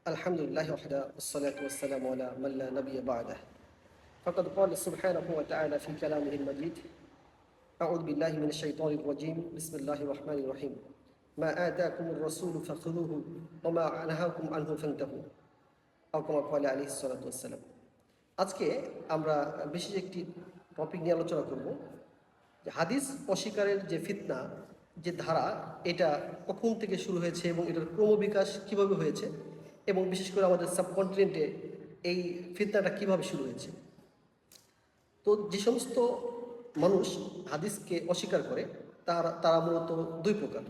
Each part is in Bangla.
الحمد لله وحده والصلاة والسلام على من لا نبي بعده فقد قال سبحانه وتعالى في كلامه المجيد أعوذ بالله من الشيطان الرجيم بسم الله الرحمن الرحيم ما آتاكم الرسول فخذوه وما نهاكم عنه فانتهوا أو كما قال عليه الصلاة والسلام আজকে আমরা বিশেষ একটি টপিক নিয়ে আলোচনা করব যে হাদিস অস্বীকারের যে ফিতনা যে ধারা এটা কখন থেকে শুরু হয়েছে এবং এটার ক্রমবিকাশ কিভাবে হয়েছে এবং বিশেষ করে আমাদের সাবকন্টিনেন্টে এই ফিতনাটা কিভাবে শুরু হয়েছে। তো যে সমস্ত মানুষ হাদিসকে অস্বীকার করে তারা মূলত দুই প্রকার।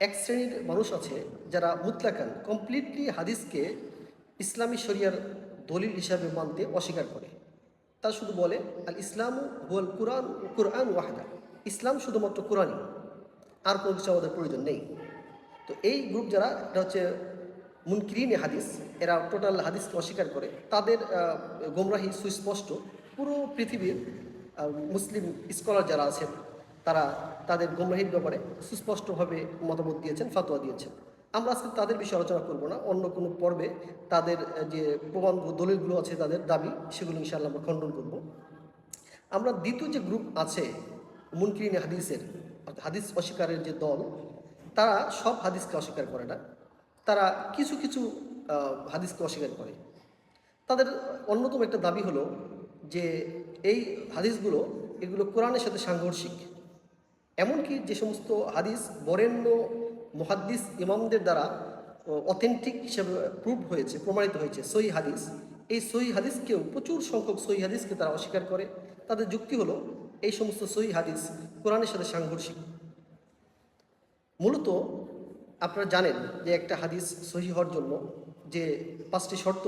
এক শ্রেণীর মানুষ আছে যারা মুতলাকান কমপ্লিটলি হাদিসকে ইসলামী শরিয়ার দলিল হিসাবে মানতে অস্বীকার করে। তা শুধু বলে আল ইসলাম হুয়াল কুরআন কুরআন ওয়াহদা, ইসলাম শুধুমাত্র কোরআনই, আর কোনো কিছু আমাদের প্রয়োজন নেই। তো এই গ্রুপ যারা, এটা হচ্ছে মুনকিরিনে হাদিস, এরা টোটাল হাদিসকে অস্বীকার করে। তাদের গোমরাহি সুস্পষ্ট। পুরো পৃথিবীর মুসলিম স্কলার যারা আছেন তারা তাদের গোমরাহির ব্যাপারে সুস্পষ্টভাবে মতামত দিয়েছেন, ফাতোয়া দিয়েছেন। আমরা আজকে তাদের বিষয়ে আলোচনা করব না, অন্য কোনো পর্বে তাদের যে প্রমাণ দলিলগুলো আছে, তাদের দাবি, সেগুলো ইনশাআল্লাহ আমরা খণ্ডন করব। আমরা দ্বিতীয় যে গ্রুপ আছে মুনকিরিনে হাদিসের, হাদিস অস্বীকারের যে দল, তারা সব হাদিসকে অস্বীকার করে না, তারা কিছু কিছু হাদিসকে অস্বীকার করে। তাদের অন্যতম একটা দাবি হলো যে এই হাদিসগুলো এগুলো কোরআনের সাথে সাংঘর্ষিক। এমনকি যে সমস্ত হাদিস বরেণ্য মুহাদ্দিস ইমামদের দ্বারা অথেন্টিক হিসেবে প্রুভ হয়েছে, প্রমাণিত হয়েছে সহিহ হাদিস, এই সহিহ হাদিসকেও প্রচুর সংখ্যক সহিহ হাদিসকে তারা অস্বীকার করে। তাদের যুক্তি হলো এই সমস্ত সহিহ হাদিস কোরআনের সাথে সাংঘর্ষিক। মূলত আপনারা জানেন যে একটা হাদিস সহিহ হওয়ার জন্য যে 5টি শর্ত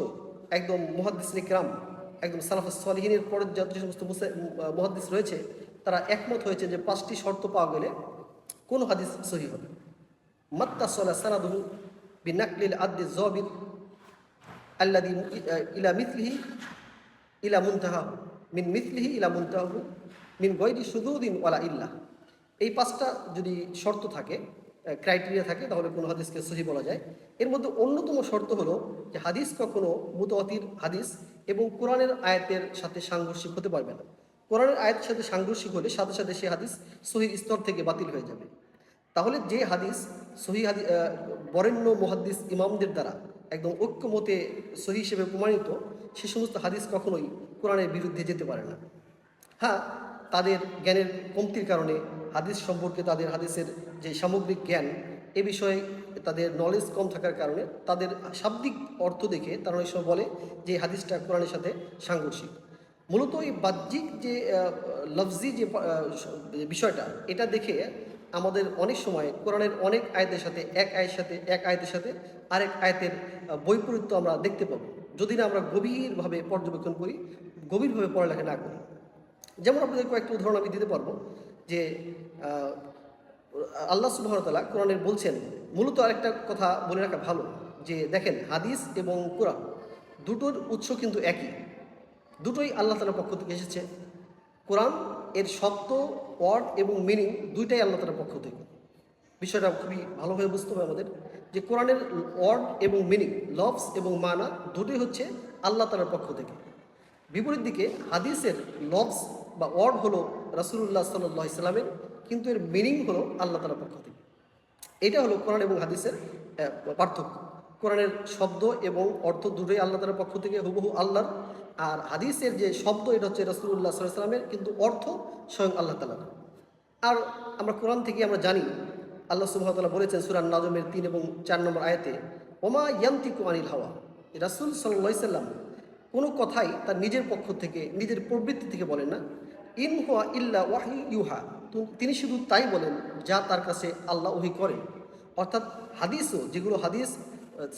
একদম মুহাদ্দিস ইকরাম, একদম সালাফুস সালিহিনের পরে যে সমস্ত মুহাদ্দিস রয়েছে তারা একমত হয়েছে যে 5টি শর্ত পাওয়া গেলে কোন হাদিস সহিহ হবে। মাত্তাসালা সানাদুহু বিনাকলিল আদদি যাবিত আল্লাযী ইলা মিথলিহি ইলা মুনতাহাহু মিন মিথলিহি ইলা মুনতাহাহু মিন গায়রি শুযুদিন ওয়ালা ইল্লাহ। এই 5টা যদি শর্ত থাকে, ক্রাইটেরিয়া থাকে, তাহলে কোনো হাদিসকে সহিহ বলা যায়। এর মধ্যে অন্যতম শর্ত হলো যে হাদিস কখনো মুতাওয়াতির হাদিস এবং কোরআনের আয়াতের সাথে সাংঘর্ষিক হতে পারবে না। কোরআনের আয়াতের সাথে সাংঘর্ষিক হলে সাথে সাথে সে হাদিস সহিহ স্তর থেকে বাতিল হয়ে যাবে। তাহলে যে হাদিস সহিহ হাদিস বরেণ্য মুহাদ্দিস ইমামদের দ্বারা একদম ঐক্যমতে সহিহ হিসেবে প্রমাণিত, সে সমস্ত হাদিস কখনোই কোরআনের বিরুদ্ধে যেতে পারে না। হ্যাঁ, তাদের জ্ঞানের কমতির কারণে হাদিস সম্পর্কে, তাদের হাদিসের যে সামগ্রিক জ্ঞান, এ বিষয়ে তাদের নলেজ কম থাকার কারণে তাদের শাব্দিক অর্থ দেখে তারা অনেক সময় বলে যে হাদিসটা কোরআনের সাথে সাংঘর্ষিক। মূলত এই বাহ্যিক যে লফজি যে বিষয়টা, এটা দেখে আমাদের অনেক সময় কোরআনের অনেক আয়াতের সাথে এক আয়াতের সাথে আরেক আয়াতের বৈপরীত্য আমরা দেখতে পাবো, যদি না আমরা গভীরভাবে পর্যবেক্ষণ করি, গভীরভাবে পড়ালেখা না করি। যেমন আপনাদের কয়েকটা উদাহরণ আমি দিতে পারবো যে আল্লাহ সুবহানাহু ওয়া তাআলা কোরআনের বলছেন, মূলত আরেকটা কথা বলে রাখা ভালো যে দেখেন, হাদিস এবং কোরআন দুটোর উৎস কিন্তু একই, দুটোই আল্লাহ তাআলার পক্ষ থেকে এসেছে। কোরআন এর শব্দ, ওয়ার্ড এবং মিনিং দুইটাই আল্লাহ তাআলার পক্ষ থেকে। বিষয়টা খুবই ভালোভাবে বুঝতে হবে আমাদের যে কোরআনের ওয়ার্ড এবং মিনিং, লফজ এবং মানা দুটোই হচ্ছে আল্লাহ তাআলার পক্ষ থেকে। বিপরীত দিকে হাদিসের লফজ বা ওয়ার্ড হলো রাসূলুল্লাহ সাল্লাল্লাহু আলাইহি সাল্লামের, কিন্তু এর মিনিং হলো আল্লাহ তাআলার পক্ষ থেকে। এটা হলো কোরআন এবং হাদিসের পার্থক্য। কোরআনের শব্দ এবং অর্থ দুটোই আল্লাহ তাআলার পক্ষ থেকে হুবহু আল্লাহর, আর হাদিসের যে শব্দ এটা হচ্ছে রাসূলুল্লাহ সাল্লাল্লাহু আলাইহি সাল্লামের, কিন্তু অর্থ স্বয়ং আল্লাহ তাআলার। আর আমরা কোরআন থেকে আমরা জানি আল্লাহ সুবহানাহু ওয়া তাআলা বলেছেন সূরা নাজমের 3 এবং 4 নম্বর আয়াতে, ওমা ইয়ানতিকু আনিল হাওয়া, রাসূল সাল্লাল্লাহু আলাইহি সাল্লাম কোনো কথাই তার নিজের পক্ষ থেকে, নিজের প্রবৃত্তি থেকে বলেন না। ইন হুয়া ইল্লা ওয়াহী ইউহা, তিনি শুধু তাই বলেন যা তার কাছে আল্লাহ ওহী করেন। অর্থাৎ হাদিসও, যেগুলো হাদিস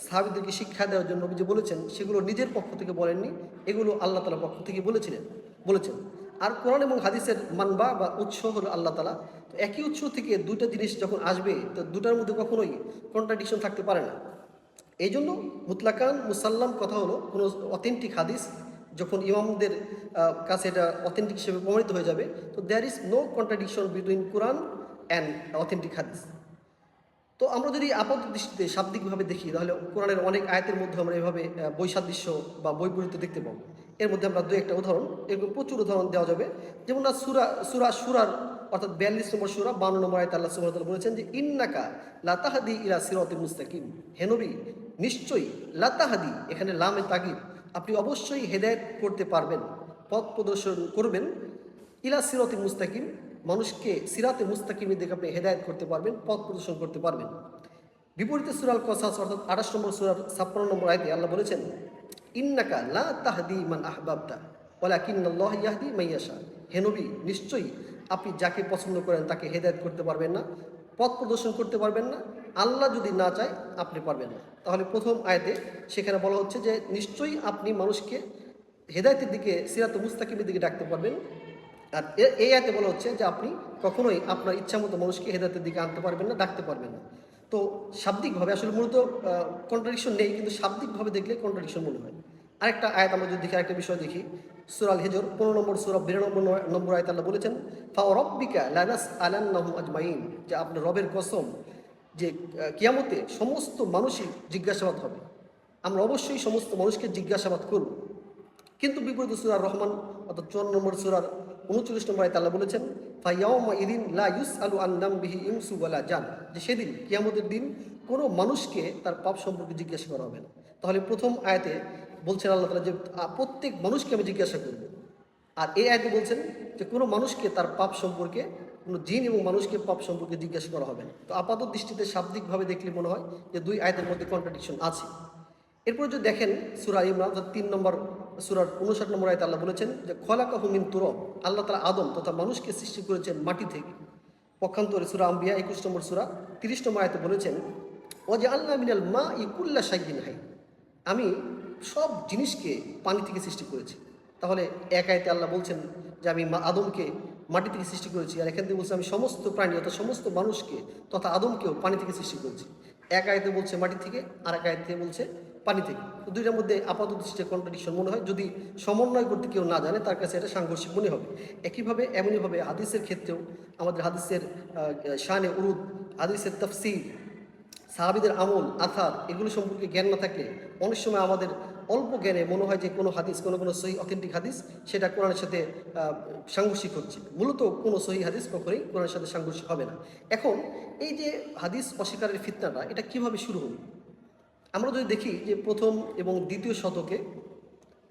সাহাবীদেরকে শিক্ষা দেওয়ার জন্য নবীজি বলেছেন, সেগুলো নিজের পক্ষ থেকে বলেননি, এগুলো আল্লাহ তাআলার পক্ষ থেকে বলেছেন। আর কোরআন এবং হাদিসের মানবা বা উৎস হলো আল্লাহ তাআলা। তো একই উৎস থেকে দুইটা জিনিস যখন আসবে, তো দুটার মধ্যে কখনোই কন্ট্রাডিকশন থাকতে পারে না। এই জন্য মুতলাকান মুসাল্লাম কথা হলো কোনো অথেন্টিক হাদিস যখন ইমামদের কাছে এটা অথেন্টিক হিসেবে প্রমাণিত হয়ে যাবে, তো there is no contradiction between Quran and authentic হাদিস। তো আমরা যদি আপাত দৃষ্টিতে শাব্দিকভাবে দেখি তাহলে কোরআনের অনেক আয়াতের মধ্যে আমরা এভাবে বৈসাদৃশ্য বা বৈপরীত্য দেখতে পাবো। এর মধ্যে আমরা দু একটা উদাহরণ, এরকম প্রচুর উদাহরণ দেওয়া যাবে। যেমন না সুরার অর্থাৎ 42 নম্বর সূরা 52 নম্বর আয়াতে আল্লাহ সুবহানাহু ওয়া তাআলা বলেছেন যে ইন্নাকা লাতাহদি ইলা সিরাতিল মুস্তাকিম, হে নবী নিশ্চয়ই, লাতাহদি এখানে লামে তাগিদ, আপনি অবশ্যই হেদায়েত করতে পারবেন, পথ প্রদর্শন করবেন, ইলা সিরাতিল মুস্তাকিম, মানুষকে সিরাতে মুস্তাকিমের দিকে আপনি হেদায়েত করতে পারবেন, পথ প্রদর্শন করতে পারবেন। বিপরীতে সূরা আল কসাস অর্থাৎ 28 নম্বর সূরার 56 নম্বর আয়াতে আল্লাহ বলেছেন ইন্নাকা লা তাহদি মান আহবাবতা ওয়ালাকিন্নাল্লাহ ইয়াহদি মান ইয়াশা, হে নবী নিশ্চয়ই আপনি যাকে পছন্দ করেন তাকে হেদায়েত করতে পারবেন না, পথ প্রদর্শন করতে পারবেন না, আল্লাহ যদি না চায় আপনি পারবেন না। তাহলে প্রথম আয়াতে সেখানে বলা হচ্ছে যে নিশ্চয়ই আপনি মানুষকে হেদায়েতের দিকে, সিরাতে মুস্তাকিমের দিকে ডাকতে পারবেন। আর এই আয়াতে বলা হচ্ছে যে আপনি কখনোই আপনার ইচ্ছামতো মানুষকে হেদায়েতের দিকে আনতে পারবেন না, ডাকতে পারবেন না। তো শাব্দিকভাবে আসলে মূলত কন্ট্রাডিকশন নেই, কিন্তু শাব্দিকভাবে দেখলে কন্ট্রাডিকশন মনে হয়। আরেকটা আয়াত আমরা যদি দেখি, আরেকটা বিষয় দেখি, সূরা আল হিজর 15 নম্বর সূরা 92 নম্বর আয়াত আল্লাহ বলেছেন ফা রাব্বিকা লানাসআলান্নাহুম আজমাইন, যে আপনার রবের কসম যে কিয়ামতে সমস্ত মানুষই জিজ্ঞাসাবাদ হবে, আমরা অবশ্যই সমস্ত মানুষকে জিজ্ঞাসাবাদ করব। কিন্তু বিপরীত সূরা রহমান অর্থাৎ 54 নম্বর সূরার 39 নম্বর আয়াতে আল্লাহ বলেছেন ফায়াউমা ইদিন লা ইউসআলু আন যামবিহি ইনসু ওয়ালা জান, যে সেদিন কিয়ামতের দিন কোনো মানুষকে তার পাপ সম্পর্কে জিজ্ঞাসা করা হবে না। তাহলে প্রথম আয়াতে বলছেন আল্লাহ তাআলা যে প্রত্যেক মানুষকে আমি জিজ্ঞাসা করব, আর এই আয়াতে বলছেন যে কোনো মানুষকে তার পাপ সম্পর্কে, কোনো জিন এবং মানুষকে পাপ সম্পর্কে জিজ্ঞাসা করা হবে না। তো আপাত দৃষ্টিতে শাব্দিকভাবে দেখলে মনে হয় যে দুই আয়াতের মধ্যে কন্ট্রাডিকশন আছে। এরপরে যদি দেখেন সূরা ইমরান 3 নম্বর সূরার 59 নম্বর আয়াতে আল্লাহ বলেছেন যে খলাকাহু মিন তুরাব, আল্লাহ তাআলা আদম তথা মানুষকে সৃষ্টি করেছেন মাটি থেকে। পক্ষান্তরে সূরা আম্বিয়া 21 নম্বর সূরা 30 নম্বর আয়াতে বলেছেন ওয়াজআলনা মিনাল মাই কুল্লা শাইইন হাই, আমি সব জিনিসকে পানি থেকে সৃষ্টি করেছি। তাহলে এক আয়াতে আল্লাহ বলছেন যে আমি আদমকে মাটি থেকে সৃষ্টি করেছি, আর এখান থেকে বলছে আমি সমস্ত প্রাণী অর্থাৎ সমস্ত মানুষকে তথা আদমকেও পানি থেকে সৃষ্টি করেছি। এক আয়াতে বলছে মাটি থেকে, আর এক আয়াতে বলছে পানি থেকে। তো দুইটার মধ্যে আপাত দৃষ্টিতে কন্ট্রাডিকশন মনে হয়, যদি সমন্বয় করতে কেউ না জানে তার কাছে এটা সাংঘর্ষিক মনে হবে। একইভাবে এমনইভাবে হাদিসের ক্ষেত্রেও আমাদের হাদিসের শানে উরুদ, হাদিসের তাফসীর, সাহাবীদের আমল, আথার এগুলো সম্পর্কে জ্ঞান না থাকলে অনেক সময় আমাদের অল্প জ্ঞানে মনে হয় যে কোনো হাদিস, কোনো সহি অথেন্টিক হাদিস সেটা কোরআনের সাথে সাংঘর্ষিক হচ্ছে। মূলত কোনো সহি হাদিস কখনোই কোরআনের সাথে সাংঘর্ষিক হবে না। এখন এই যে হাদিস অস্বীকারের ফিতনাটা, এটা কিভাবে শুরু হলো? আমরা যদি দেখি যে প্রথম এবং দ্বিতীয় শতকে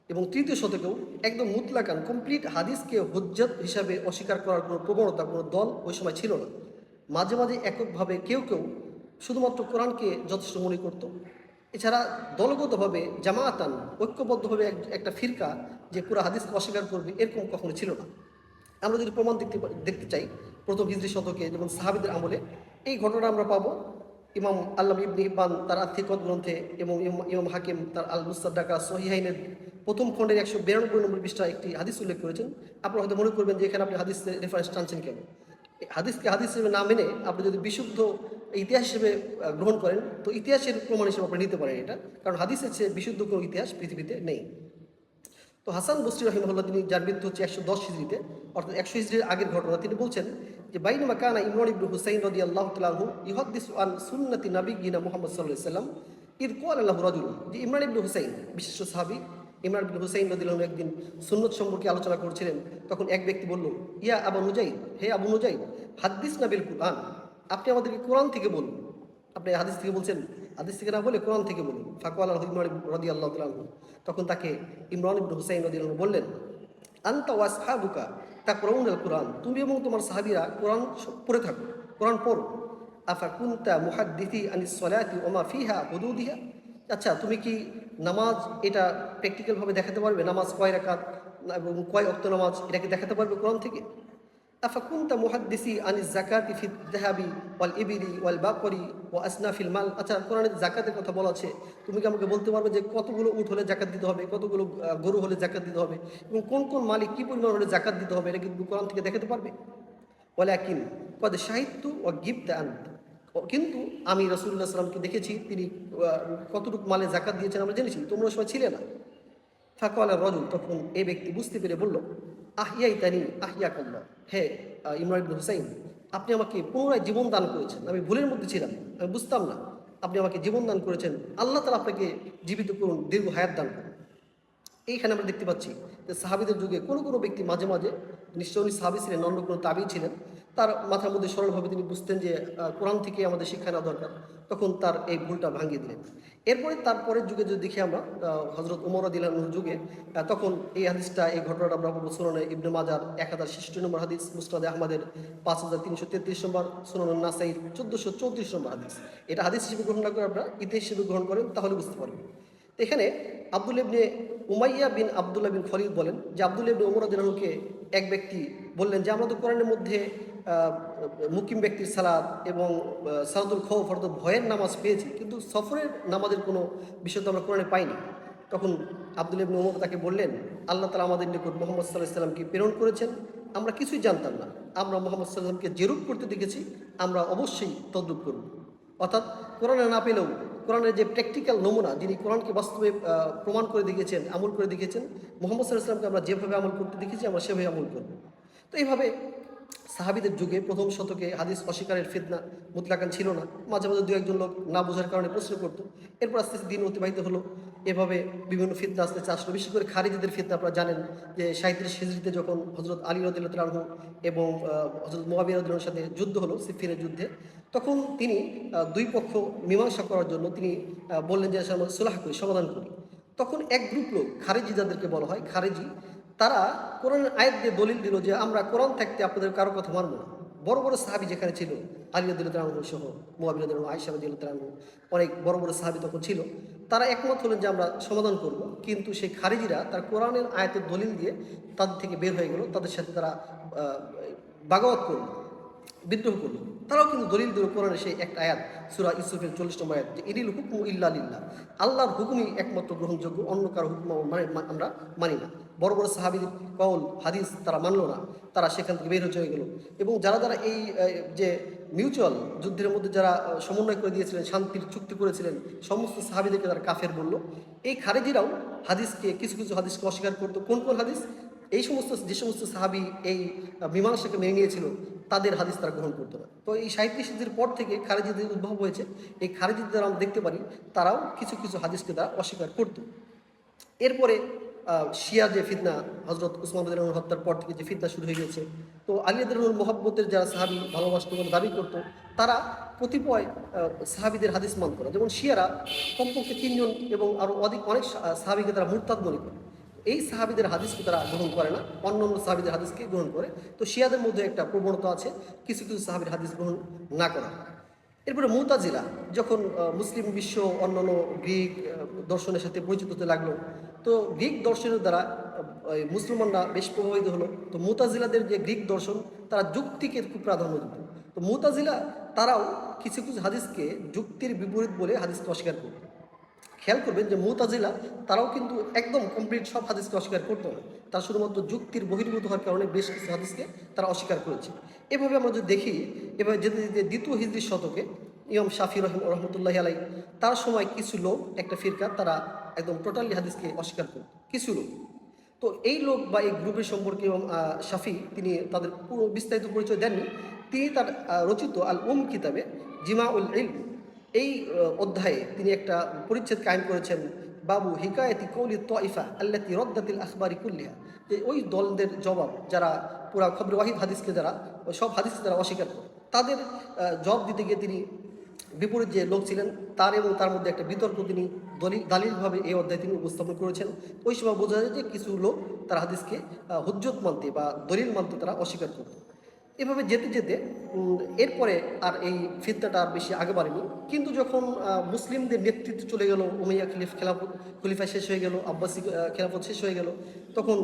এবং তৃতীয় শতকেও একদম মুতলাকান কমপ্লিট হাদিসকে হুজ্জত হিসাবে অস্বীকার করার কোনো প্রবণতা, কোনো দল ওই সময় ছিল না। মাঝে মাঝে এককভাবে কেউ কেউ শুধুমাত্র কোরআনকে যথেষ্ট মনে করত। এছাড়া দলগতভাবে জামায়াতান ঐক্যবদ্ধভাবে একটা ফিরকা যে পুরো হাদিসকে অস্বীকার করবে, এরকম কখনো ছিল না। আমরা যদি প্রমাণ দেখতে চাই প্রথম হিজরি শতকে যেমন সাহাবীদের আমলে, এই ঘটনা আমরা পাবো ইমাম আল্লামা ইবনে হিব্বান তার আথিকত গ্রন্থে এবং ইমাম হাকিম তার আল মুস্তাদরাকা সহিহাইনের প্রথম খণ্ডের 192 নম্বর পৃষ্ঠায় একটি হাদিস উল্লেখ করেছেন। আপনারা হয়তো মনে করবেন যে এখানে আপনি হাদিসের রেফারেন্স টানছেন কেন? হাদিসকে হাদিস হিসেবে না মেনে আপনি যদি বিশুদ্ধ ইতিহাস হিসেবে গ্রহণ করেন, তো ইতিহাসের প্রমাণ হিসেবে আপনি নিতে পারেন এটা, কারণ হাদিসের চেয়ে বিশুদ্ধ কোনো ইতিহাস পৃথিবীতে নেই। তো হাসান বসরি রাহিমাহুল্লাহ, তিনি যার মৃত্যু হচ্ছে 110 হিজরিতে, অর্থাৎ 100 হিজরির আগের ঘটনা, তিনি বলছেন যে বাইনামা কানা ইমরান ইবনে হুসাইন রাদিয়াল্লাহু তাআলা আনহু ইউহাদ্দিসু আন সুন্নতি নাবিয়িনা মুহাম্মদ সাল্লাল্লাহু আলাইহি ওয়াসাল্লাম ইদ ক্বালা লাহু রাজুল, যে ইমরান ইবনে হুসাইন বিশিষ্ট সাহাবী ইমরান ইবনে হুসাইন রাদিয়াল্লাহু আনহু একদিন সুন্নত সম্পর্কে আলোচনা করছিলেন। তখন এক ব্যক্তি বলল ইয়া আবু নুজাইদ, হে আবু নুজাইদ, হাদ্দিসনা বিল কুরআন, আপনি আমাদেরকে কোরআন থেকে বলুন। আপনি হাদিস থেকে বলছেন, হাদিস থেকে না বলে কোরআন থেকে বলুন। ফাকওয়ালা ইমরান রাদিয়াল্লাহু তাআলা আনহু, তখন তাকে ইমরান ইবনে হুসাইন রাদিয়াল্লাহু আনহু বললেন আনতা ওয়া আসহাবুকা তাকরাউনাল কুরআন, তুমি এবং তোমার সাহাবীরা কোরআন পড়ে থাকো, কোরআন পড়ো। আফা কুনতা মুহাদ্দিসি আনিস সালাতি ওয়া মা ফিহা হুদুদিহা, আচ্ছা তুমি কি নামাজ এটা প্র্যাকটিক্যালভাবে দেখাতে পারবে? নামাজ কয় রাকাত এবং কয় ওয়াক্ত নামাজ, এটা কি দেখাতে পারবে কোরআন থেকে? আফা কুনতা মুহাদ্দিসি আনিস যাকাতি ফিদ যাহাবি ওয়াল ইবিলি ওয়াল বাকরি ওয়া আসনাফিল মাল, আচ্ছা কোরআনের যাকাতের কথা বলা আছে, তুমি কি আমাকে বলতে পারবে যে কতগুলো উট হলে যাকাত দিতে হবে, কতগুলো গরু হলে যাকাত দিতে হবে, এবং কোন কোন মালিক কী পরিমাণ হলে যাকাত দিতে হবে, এটা কিন্তু কোরআন থেকে দেখাতে পারবে? ওয়ালাকিন কদ শাহিদতু ওয়া গিবতা আনতা, কিন্তু আমি রাসূলুল্লাহ সাল্লাল্লাহু আলাইহি ওয়াসাল্লামকে দেখেছি, তিনি কতটুকু মালে যাকাত দিয়েছেন আমরা জেনেছি, তোমরা ওই সময় ছিলে না। ফাকওয়ালা রজুল, তখন এই ব্যক্তি বুঝতে পেরে বলল আহিয়াইতানি আহিয়াকাল্লাহ, হে ইমরান ইবনে হুসাইন, আপনি আমাকে পুনরায় জীবন দান করেছেন, আমি ভুলের মধ্যে ছিলাম, আমি বুঝতাম না, আপনি আমাকে জীবন দান করেছেন, আল্লাহ তাআলা আপনাকে জীবিত করুন, দীর্ঘ হায়াত দান করুন। এইখানে আমরা দেখতে পাচ্ছি যে সাহাবীদের যুগে কোনো কোনো ব্যক্তি মাঝে মাঝে, নিশ্চয়ই উনি সাহাবী ছিলেন, অন্য কোনো তাবী ছিলেন, তার মাথার মধ্যে সরলভাবে তিনি বুঝতেন যে কোরআন থেকে আমাদের শিক্ষা নেওয়া দরকার, তখন তার এই ভুলটা ভাঙিয়ে দিলেন। এরপরে তারপরের যুগে যদি দেখি আমরা হযরত ওমর রাদিয়াল্লাহু আনহুর যুগে, তখন এই হাদিসটা, এই ঘটনাটা আমরা পাবো সুনানে ইবনে মাজার 1066 নম্বর হাদিস, মুসনাদে আহমদের 5333 নম্বর, সুনানুন নাসাঈর 1434 নম্বর হাদিস। এটা হাদিস হিসেবে গ্রহণ না করে আপনারা ইতিহাস হিসেবে গ্রহণ করেন, তাহলে বুঝতে পারবেন। এখানে আব্দুল্লাহ ইবনে উমাইয়া বিন আব্দুল্লাহ বিন খলিদ বলেন যে আব্দুল্লাহ ইবনে ওমর রাদিয়াল্লাহু আনহুকে এক ব্যক্তি বললেন যে আমরা তো কোরআনের মধ্যে মুকিম ব্যক্তির সালাত এবং সালাতুল খৌফ অর্থাৎ ভয়ের নামাজ পেয়েছি, কিন্তু সফরের নামাজের কোনো বিষয় তো আমরা কোরআনে পাইনি। তখন আব্দুল্লাহ ইবনে ওমর তাকে বললেন, আল্লাহ তাআলা আমাদের নিকট মুহাম্মদ সাল্লাল্লাহু আলাইহি সাল্লামকে প্রেরণ করেছেন, আমরা কিছুই জানতাম না, আমরা মুহাম্মদ সাল্লাল্লাহু আলাইহি সাল্লামকে যেরূপ করতে দেখেছি আমরা অবশ্যই তদ্রূপ করব। অর্থাৎ কোরআনে না পেলেও কোরআনের যে প্র্যাকটিক্যাল নমুনা, যিনি কোরআনকে বাস্তবে প্রমাণ করে দেখিয়েছেন, আমল করে দেখিয়েছেন, মুহাম্মদ সাল্লাল্লাহু আলাইহি সাল্লামকে আমরা যেভাবে আমল করতে দেখেছি আমরা সেভাবে আমল করব। তো এইভাবে সাহাবীদের যুগে প্রথম শতকে হাদিস অস্বীকারের ফিতনা মুতলাকান ছিল না, মাঝে মাঝে দু একজন লোক না বোঝার কারণে প্রশ্ন করতো। এরপর আস্তে আস্তে দিন অতিবাহিত হলো, এভাবে বিভিন্ন ফিতনা আস্তে আস্তে আসলো। বিশেষ করে খারিজিদের ফিতনা আপনারা জানেন যে 37 হিজরিতে যখন হযরত আলী রাদিয়াল্লাহু তাআলা আনহু এবং হযরত মুআবিয়া রাদিয়াল্লাহু আনহুর সাথে যুদ্ধ হলো, সিফফিনের যুদ্ধে, তখন তিনি দুই পক্ষ মীমাংসা করার জন্য তিনি বললেন যে আসলে আমরা সুলহ করি, সমাধান করি। তখন এক গ্রুপ লোক, খারিজি যাদেরকে বলা হয়, খারিজি, তারা কোরআনের আয়াত দিয়ে দলিল দিল যে আমরা কোরআন থাকতে আপনাদের কারো কথা মানব না। বড় বড় সাহাবী যেখানে ছিল, আলী রাদিয়াল্লাহু তাআলা আনহু সহ, মুআবিয়া রাদিয়াল্লাহু আনহু, আয়েশা রাদিয়াল্লাহু তাআলা আনহু, অনেক বড় বড় সাহাবী তখন ছিল, তারা একমত হলেন যে আমরা সমাধান করব। কিন্তু সেই খারিজিরা তার কোরআনের আয়াতের দলিল দিয়ে তাদের থেকে বের হয়ে গেল, তাদের সাথে তারা বাগাওয়াত করল, বিদ্রোহ করল। তারাও কিন্তু দলিল দিল কোরআনের সেই একটা আয়াত, সূরা ইউসুফের 40 নম্বর আয়াত, যে ইনিল হুকমু ইল্লা লিল্লাহ, আল্লাহর হুকুমই একমাত্র গ্রহণযোগ্য, অন্য কারো হুকুম আমরা মানি না। বড় বড় সাহাবীর কওল হাদিস তারা মানলো না, তারা সেখান থেকে বের হয়ে গেল। এবং যারা যারা এই যে মিউচুয়াল যুদ্ধের মধ্যে যারা সমন্বয় করে দিয়েছিলেন, শান্তির চুক্তি করেছিলেন, সমস্ত সাহাবীদেরকে তারা কাফের বলল। এই খারেজিরাও হাদিসকে, কিছু কিছু হাদিসকে অস্বীকার করতো। কোন কোন হাদিস? এই সমস্ত, যে সমস্ত সাহাবী এই মীমাংসাকে মেনে নিয়েছিল, তাদের হাদিস তারা গ্রহণ করতো না। তো এই 37 হিজরির পর থেকে খারেজিদের উদ্ভব হয়েছে। এই খারেজিদের আমরা দেখতে পারি তারাও কিছু কিছু হাদিসকে তারা অস্বীকার করত। এরপরে শিয়া যে ফিতনা, হযরত উসমান রাদিয়াল্লাহু আনহু হত্যার পর থেকে যে ফিতনা শুরু হয়ে গেছে, তো আলী রাদিয়াল্লাহু আনহুর মহব্বতের যারা সাহাবী, ভালোবাসত বলে দাবি করতো, তারা কতিপয় সাহাবীদের হাদিস মানত না। যেমন শিয়ারা কমপক্ষে 3 জন এবং আরও অনেক সাহাবীকে তারা মুরতাদ মনে করে। এই সাহাবীদের হাদিসকে তারা গ্রহণ করে না, অন্য অন্য সাহাবীদের হাদিসকে গ্রহণ করে। তো শিয়াদের মধ্যে একটা প্রবণতা আছে কিছু কিছু সাহাবীর হাদিস গ্রহণ না করা। এরপরে মুতাজিলা যখন মুসলিম বিশ্ব অন্যান্য গ্রিক দর্শনের সাথে পরিচিত হতে লাগলো, তো গ্রিক দর্শনের দ্বারা মুসলমানরা বেশ প্রভাবিত হলো। তো মুতাজিলাদের যে গ্রিক দর্শন, তারা যুক্তিকে খুব প্রাধান্য দিত। তো মুতাজিলা তারাও কিছু কিছু হাদিসকে যুক্তির বিপরীত বলে হাদিসকে অস্বীকার করত। খেয়াল করবেন যে মুতাজিলা তারাও কিন্তু একদম কমপ্লিট সব হাদিসকে অস্বীকার করতো না, তারা শুধুমাত্র যুক্তির বহির্ভূত হওয়ার কারণে বেশ কিছু হাদিসকে তারা অস্বীকার করেছে। এভাবে আমরা যদি দেখি, এভাবে যেতে যেতে দ্বিতীয় হিজরির শতকে ইমাম শাফি রহমতুল্লাহি আলাইহি, তার সময় কিছু লোক, একটা ফিরকা, তারা একদম টোটালি হাদিসকে অস্বীকার করত, কিছু লোক। তো এই লোক বা এই গ্রুপের সম্পর্কে ইমাম শাফি তিনি তাদের পুরো বিস্তারিত পরিচয় দেননি। তিনি তার রচিত আল কিতাবে জিমাউল ইলম, এই অধ্যায়ে তিনি একটা পরিচ্ছেদ কায়েম করেছেন, বাবু হিকায়াতি কৌলি তাইফা আল্লাতি রদ্দাতিল আখবারি কুল্লিহা, যে ওই দলদের জবাব যারা পুরা খবর ওয়াহিদ হাদিসকে, যারা সব হাদিসকে যারা অস্বীকার করে, তাদের জবাব দিতে গিয়ে তিনি বিপরীত যে লোক ছিলেন তার এবং তার মধ্যে একটা বিতর্ক তিনি দালিলভাবে এই অধ্যায়ে তিনি উপস্থাপন করেছেন। ওই সময় বোঝা যায় যে কিছু লোক তার হাদিসকে হুজ্জত মানতে বা দলিল মানতে তারা অস্বীকার করত। এভাবে যেতে যেতে এরপরে আর এই ফিতনাটা আর বেশি আগে বাড়েনি। কিন্তু যখন মুসলিমদের নেতৃত্ব চলে গেল, উমাইয়া খলিফা শেষ হয়ে গেল, আব্বাসি খেলাফত শেষ হয়ে গেল, তখন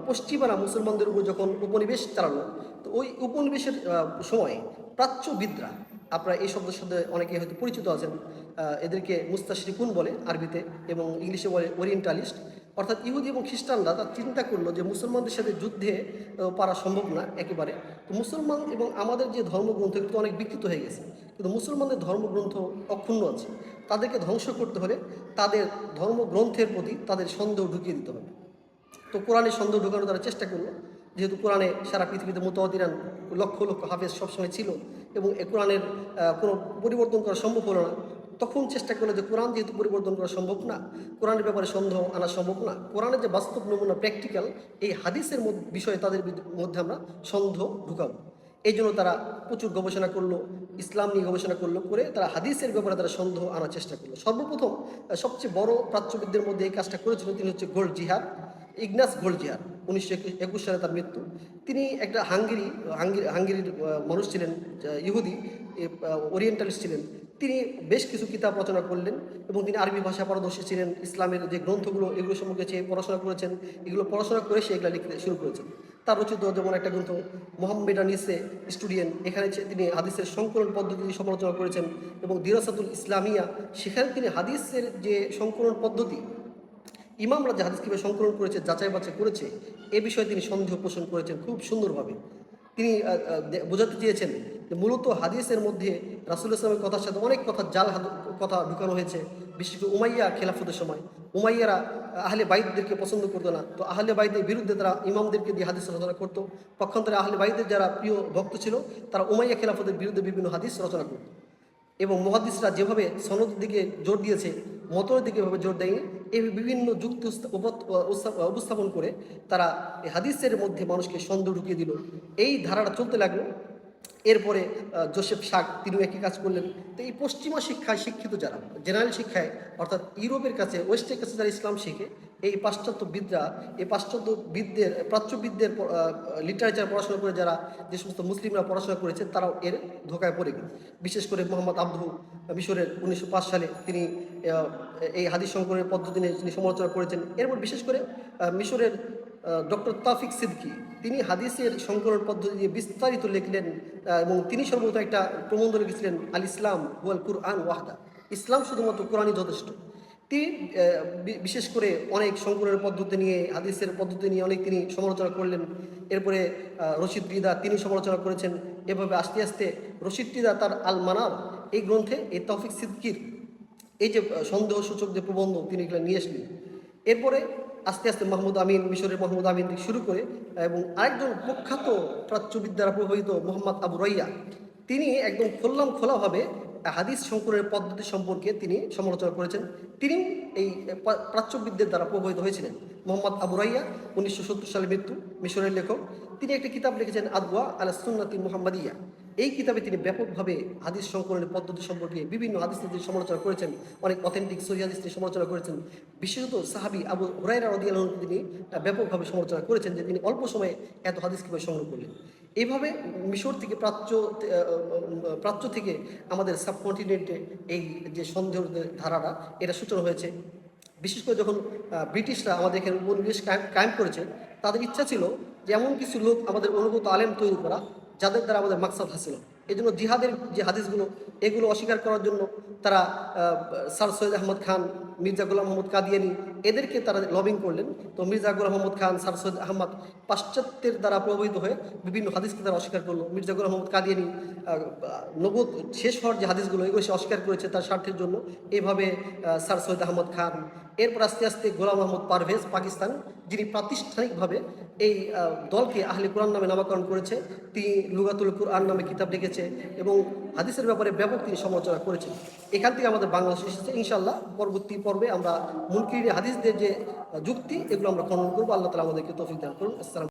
পশ্চিমারা মুসলমানদের উপর যখন উপনিবেশ চালালো, তো ওই উপনিবেশের সময় প্রাচ্যবিদরা, আপনারা এই শব্দের সাথে অনেকে হয়তো পরিচিত আছেন, এদেরকে মুস্তাশরিকুন বলে আরবিতে, এবং ইংলিশে বলে ওরিয়েন্টালিস্ট, অর্থাৎ ইহুদি এবং খ্রিস্টানরা তার চিন্তা করলো যে মুসলমানদের সাথে যুদ্ধে পারা সম্ভব না একেবারে। তো মুসলমান এবং আমাদের যে ধর্মগ্রন্থ এগুলো অনেক বিকৃত হয়ে গেছে, কিন্তু মুসলমানদের ধর্মগ্রন্থ অক্ষুণ্ণ আছে। তাদেরকে ধ্বংস করতে হলে তাদের ধর্মগ্রন্থের প্রতি তাদের সন্দেহ ঢুকিয়ে দিতে হবে। তো কোরআনের সন্দেহ ঢুকানো তারা চেষ্টা করলো। যেহেতু কোরআনে সারা পৃথিবীতে মুতাওয়াতিরান লক্ষ লক্ষ হাফেজ সবসময় ছিল এবং এ কোরআনের কোনো পরিবর্তন করা সম্ভব হলো না, তখন চেষ্টা করলো যে কোরআন যেহেতু পরিবর্তন করা সম্ভব না, কোরআনের ব্যাপারে সন্দেহ আনা সম্ভব না, কোরআনের যে বাস্তব নমুনা প্র্যাকটিক্যাল এই হাদিসের বিষয়ে তাদের মধ্যে আমরা সন্দেহ ঢুকাবো। এই জন্য তারা প্রচুর গবেষণা করলো, ইসলাম নিয়ে গবেষণা করলো, করে তারা হাদিসের ব্যাপারে তারা সন্দেহ আনার চেষ্টা করলো। সর্বপ্রথম সবচেয়ে বড় প্রাচ্যবিদদের মধ্যে এই কাজটা করেছিলেন তিনি হচ্ছে গোল্ডজিহার, ইগনাস গোল্ডজিহার। 1921 সালে তার মৃত্যু। তিনি একটা হাঙ্গেরির মানুষ ছিলেন, ইহুদি, ওরিয়েন্টালিস্ট ছিলেন। তিনি বেশ কিছু কিতাব রচনা করলেন এবং তিনি আরবি ভাষা পারদর্শী ছিলেন। ইসলামের যে গ্রন্থগুলো এগুলো সম্পর্কে পড়াশোনা করেছেন, এগুলো পড়াশোনা করে সে এগুলো লিখতে শুরু করেছেন। তার রচিত যেমন একটা গ্রন্থ মোহাম্মেডানিসে স্টুডিয়েন্ট, এখানে তিনি হাদিসের সংকলন পদ্ধতি সমালোচনা করেছেন, এবং দিরাসাতুল ইসলামিয়া, সেখানে তিনি হাদিসের যে সংকলন পদ্ধতি, ইমামরা যে হাদিস কীভাবে সংকলন করেছে, যাচাই বাছাই করেছে, এ বিষয়ে তিনি সন্দেহ পোষণ করেছেন খুব সুন্দরভাবে। তিনি বোঝাতে চেয়েছেন যে মূলত হাদিসের মধ্যে রাসূলুল্লাহ সাল্লাল্লাহু আলাইহি ওয়াসাল্লামের কথার সাথে অনেক কথা কথা ঢুকানো হয়েছে। বিশেষ করে উমাইয়া খেলাফতের সময় উমাইয়ারা আহলে বাইতদেরকে পছন্দ করতো না, তো আহলে বাইতের বিরুদ্ধে তারা ইমামদেরকে দিয়ে হাদিস রচনা করতো। পক্ষান্তরে আহলে বাইতের যারা প্রিয় ভক্ত ছিল তারা উমাইয়া খেলাফতের বিরুদ্ধে বিভিন্ন হাদিস রচনা করত। এবং মুহাদ্দিসরা যেভাবে সনদের দিকে জোর দিয়েছে, মতনের দিকে এভাবে জোর দেয়নি। এই বিভিন্ন যুক্তি উপস্থাপন করে তারা এই হাদিসের মধ্যে মানুষকে সন্দেহ ঢুকিয়ে দিল। এই ধারাটা চলতে লাগলো। এরপরে জোসেফ শাক তিনিও একই কাজ করলেন। তো এই পশ্চিমা শিক্ষায় শিক্ষিত যারা, জেনারেল শিক্ষায় অর্থাৎ ইউরোপের কাছে, ওয়েস্টের কাছে যারা ইসলাম শিখে, এই পাশ্চাত্যবিদরা, এই প্রাচ্যবিদদের লিটারেচার পড়াশোনা করে যারা, যে সমস্ত মুসলিমরা পড়াশোনা করেছে, তারাও এর ধোকায় পড়ে গেল। বিশেষ করে মোহাম্মদ আবদু, মিশরের 1905 সালে তিনি এই হাদিস সংকলনের পদ্ধতি নিয়ে তিনি সমালোচনা করেছেন। এরপর বিশেষ করে মিশরের ডক্টর তাফিক সিদ্দিকী, তিনি হাদিসের সংকলন পদ্ধতি দিয়ে বিস্তারিত লিখলেন এবং তিনি সর্বত একটা প্রবন্ধ লিখেছিলেন, আল ইসলাম ওয়াল কুরআন ওয়াহদা, ইসলাম শুধুমাত্র কোরআনই যথেষ্ট। তিনি বিশেষ করে অনেক সংকলনের পদ্ধতি নিয়ে, হাদিসের পদ্ধতি নিয়ে অনেক তিনি সমালোচনা করলেন। এরপরে রশিদ রিদা তিনি সমালোচনা করেছেন। এভাবে আস্তে আস্তে রশিদ রিদা তার আল মানার এই গ্রন্থে এই তৌফিক সিদ্দিকীর এই যে সন্দেহসূচক যে প্রবন্ধ তিনি এগুলো নিয়ে আসলেন। এরপরে আস্তে আস্তে মাহমুদ আমিন, মিশরের মাহমুদ আমিন থেকে শুরু করে এবং আরেকজন প্রখ্যাত প্রাচ্যবিদ দ্বারা প্রভাবিত মোহাম্মদ আবু রাইয়া, তিনি একদম খোলাভাবে হাদিস সংকলনের পদ্ধতি সম্পর্কে তিনি সমালোচনা করেছেন। তিনি এই প্রাচ্যবিদদের দ্বারা প্রভাবিত হয়েছিলেন। মোহাম্মদ আবু রাইয়া 1970 সালে মৃত্যু, মিশরের লেখক। তিনি একটা কিতাব লিখেছেন আদওয়া আলা সুন্নাতি মুহাম্মাদিয়া। এই কিতাবে তিনি ব্যাপকভাবে হাদিস সংকলনের পদ্ধতি সম্পর্কে বিভিন্ন হাদিস নিয়ে সমালোচনা করেছেন, অনেক অথেন্টিক সহি হাদিস নিয়ে সমালোচনা করেছেন। বিশেষত সাহাবী আবু হুরায়রা রাদিয়াল্লাহু আনহু তিনি ব্যাপকভাবে সমালোচনা করেছেন যে তিনি অল্প সময়ে এত হাদিস কীভাবে সংগ্রহ করলেন। এইভাবে মিশর থেকে প্রাচ্য থেকে আমাদের সাবকন্টিনেন্টে এই যে সন্দেহের ধারাটা, এটা সূচনা হয়েছে। বিশেষ করে যখন ব্রিটিশরা আমাদের এখানে উপনিবেশ কায়েম করেছে, তাদের ইচ্ছা ছিল যে এমন কিছু লোক আমাদের অনুগত আলেম তৈরি করা যাদের দ্বারা আমাদের মাকসাদ হাসিল। এই জন্য জিহাদের যে হাদিসগুলো, এগুলো অস্বীকার করার জন্য তারা স্যার সৈয়দ আহমদ খান, মির্জা গোলাম মোহাম্মদ কাদিয়ানি, এদেরকে তারা লবিং করলেন। তো মির্জা গোলাম মোহাম্মদ খান, স্যার সৈয়দ আহমদ পাশ্চাত্যের দ্বারা প্রভাবিত হয়ে বিভিন্ন হাদিসকে তারা অস্বীকার করলো। মির্জা গোলাম মোহাম্মদ কাদিয়ানি নবদ শেষ হওয়ার যে হাদিসগুলো, এগুলো সে অস্বীকার করেছে তার স্বার্থের জন্য। এইভাবে স্যার সৈয়দ আহমদ খান, এরপর আস্তে আস্তে গোলাম মোহাম্মদ পারভেজ পাকিস্তান, যিনি প্রাতিষ্ঠানিকভাবে এই দলকে আহলে কোরআন নামে নামকরণ করেছে, তিনি লুগাতুল কুরআন নামে কিতাব লিখেছে এবং হাদিসের ব্যাপারে ব্যাপক তিনি সমালোচনা করেছেন। এখান থেকে আমাদের বাংলাদেশ এসেছে। ইনশাআল্লাহ পরবর্তী পর্বে আমরা মুনকির হাদিসদের যে যুক্তি, এগুলো আমরা খনন করবো। আল্লাহ তাআলা আমাদেরকে তৌফিক দান করুন। আসসালাম।